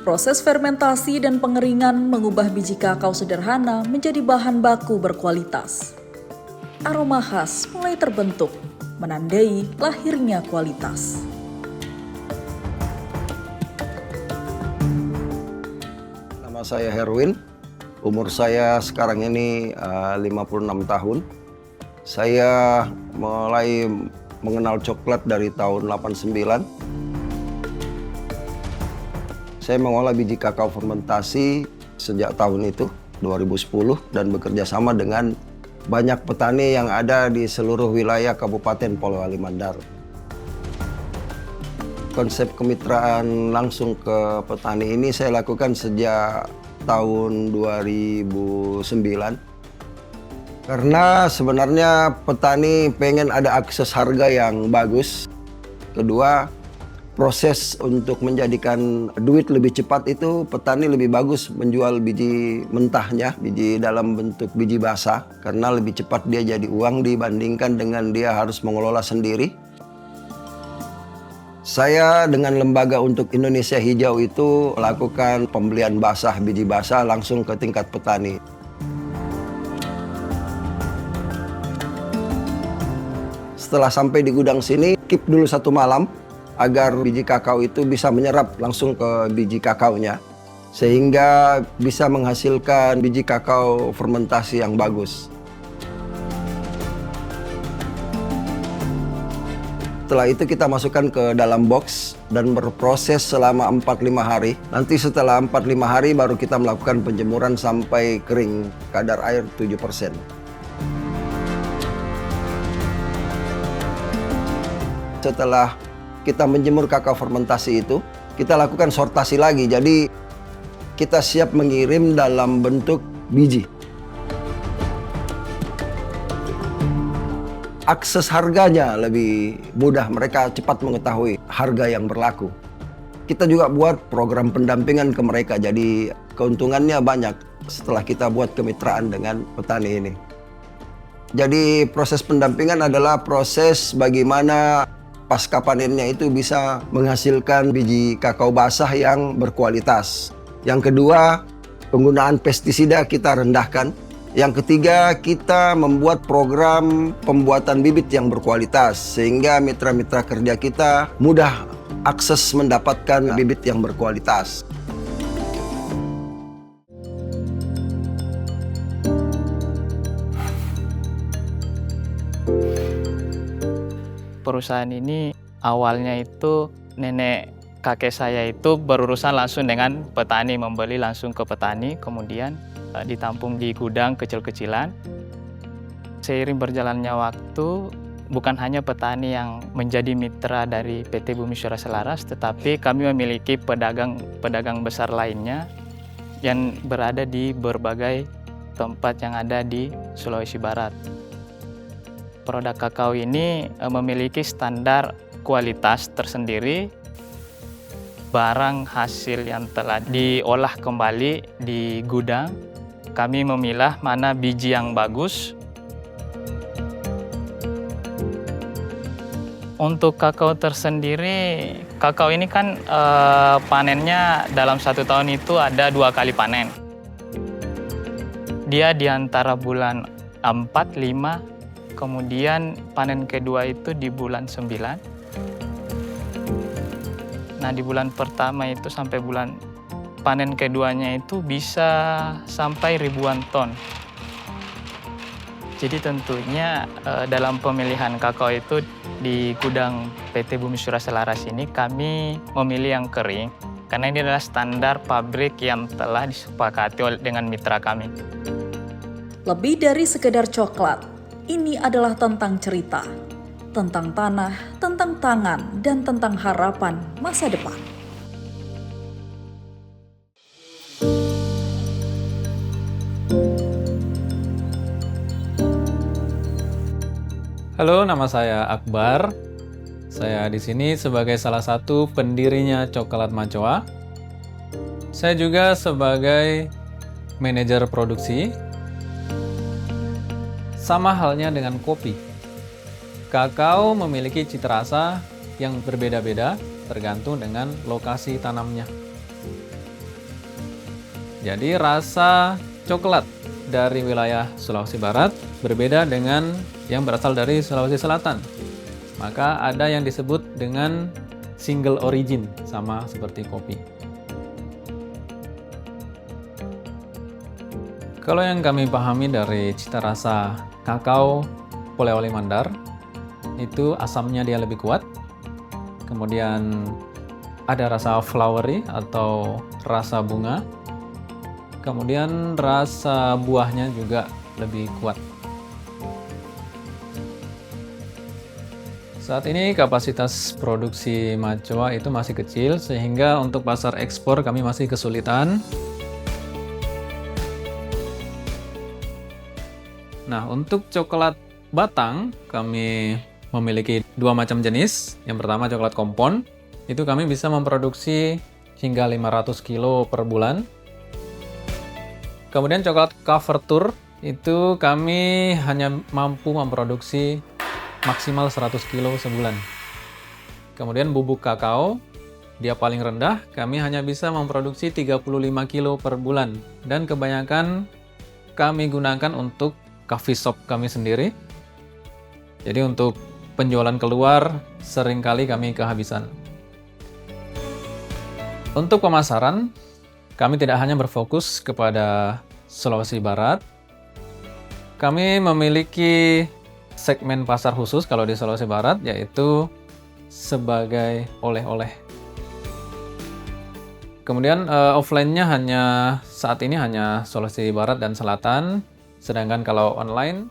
Proses fermentasi dan pengeringan mengubah biji kakao sederhana menjadi bahan baku berkualitas. Aroma khas mulai terbentuk, menandai lahirnya kualitas. Nama saya Herwin, umur saya sekarang ini 56 tahun. Saya mulai mengenal coklat dari tahun 89. Saya mengolah biji kakao fermentasi sejak tahun itu, 2010, dan bekerja sama dengan banyak petani yang ada di seluruh wilayah Kabupaten Polewali Mandar. Konsep kemitraan langsung ke petani ini saya lakukan sejak tahun 2009. Karena sebenarnya petani pengen ada akses harga yang bagus. Kedua, proses untuk menjadikan duit lebih cepat itu petani lebih bagus menjual biji mentahnya, biji dalam bentuk biji basah, karena lebih cepat dia jadi uang dibandingkan dengan dia harus mengelola sendiri. Saya dengan Lembaga untuk Indonesia Hijau itu melakukan pembelian basah, biji basah langsung ke tingkat petani. Setelah sampai di gudang sini, keep dulu 1 malam agar biji kakao itu bisa menyerap langsung ke biji kakaonya, sehingga bisa menghasilkan biji kakao fermentasi yang bagus. Setelah itu kita masukkan ke dalam box dan berproses selama 4-5 hari. Nanti setelah 4-5 hari baru kita melakukan penjemuran sampai kering, kadar air 7%. Setelah kita menjemur kakao fermentasi itu, kita lakukan sortasi lagi. Jadi kita siap mengirim dalam bentuk biji. Akses harganya lebih mudah, mereka cepat mengetahui harga yang berlaku. Kita juga buat program pendampingan ke mereka, jadi keuntungannya banyak setelah kita buat kemitraan dengan petani ini. Jadi proses pendampingan adalah proses bagaimana pasca panennya itu bisa menghasilkan biji kakao basah yang berkualitas. Yang kedua, penggunaan pestisida kita rendahkan. Yang ketiga, kita membuat program pembuatan bibit yang berkualitas sehingga mitra-mitra kerja kita mudah akses mendapatkan bibit yang berkualitas. Perusahaan ini awalnya itu nenek kakek saya itu berurusan langsung dengan petani, membeli langsung ke petani, kemudian ditampung di gudang kecil-kecilan. Seiring berjalannya waktu, bukan hanya petani yang menjadi mitra dari PT Bumi Syura Selaras, tetapi kami memiliki pedagang besar lainnya yang berada di berbagai tempat yang ada di Sulawesi Barat. Produk kakao ini memiliki standar kualitas tersendiri. Barang hasil yang telah diolah kembali di gudang, kami memilah mana biji yang bagus. Untuk kakao tersendiri, kakao ini kan panennya dalam 1 tahun itu ada 2 kali panen. Dia di antara bulan 4, 5, kemudian panen kedua itu di bulan 9. Nah, di bulan pertama itu sampai bulan panen keduanya itu bisa sampai ribuan ton. Jadi tentunya dalam pemilihan kakao itu di gudang PT Bumi Syura Selaras ini kami memilih yang kering karena ini adalah standar pabrik yang telah disepakati dengan mitra kami. Lebih dari sekedar coklat, ini adalah tentang cerita, tentang tanah, tentang tangan, dan tentang harapan masa depan. Halo, nama saya Akbar. Saya di sini sebagai salah satu pendirinya Coklat Mancoa. Saya juga sebagai manajer produksi. Sama halnya dengan kopi. Kakao memiliki cita rasa yang berbeda-beda tergantung dengan lokasi tanamnya. Jadi rasa coklat dari wilayah Sulawesi Barat berbeda dengan yang berasal dari Sulawesi Selatan. Maka ada yang disebut dengan single origin, sama seperti kopi. Kalau yang kami pahami dari cita rasa kakao Polewali Mandar, itu asamnya dia lebih kuat. Kemudian ada rasa flowery atau rasa bunga. Kemudian rasa buahnya juga lebih kuat. Saat ini kapasitas produksi Macoa itu masih kecil, sehingga untuk pasar ekspor kami masih kesulitan. Nah, untuk coklat batang kami memiliki dua macam jenis. Yang pertama coklat kompon, itu kami bisa memproduksi hingga 500 kilo per bulan. Kemudian coklat Couverture itu kami hanya mampu memproduksi maksimal 100 kilo sebulan. Kemudian bubuk kakao, dia paling rendah, kami hanya bisa memproduksi 35 kilo per bulan. Dan kebanyakan kami gunakan untuk coffee shop kami sendiri. Jadi untuk penjualan keluar seringkali kami kehabisan. Untuk pemasaran, kami tidak hanya berfokus kepada Sulawesi Barat. Kami memiliki segmen pasar khusus kalau di Sulawesi Barat, yaitu sebagai oleh-oleh. Kemudian offline-nya saat ini hanya Sulawesi Barat dan Selatan. Sedangkan kalau online,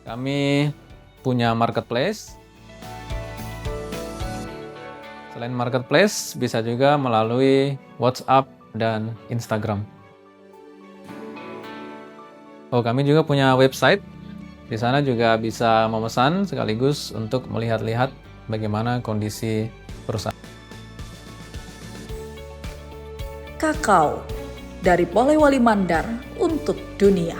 kami punya marketplace. Selain marketplace, bisa juga melalui WhatsApp dan Instagram. Oh, kami juga punya website. Di sana juga bisa memesan sekaligus untuk melihat-lihat bagaimana kondisi perusahaan. Kakao dari Polewali Mandar untuk dunia.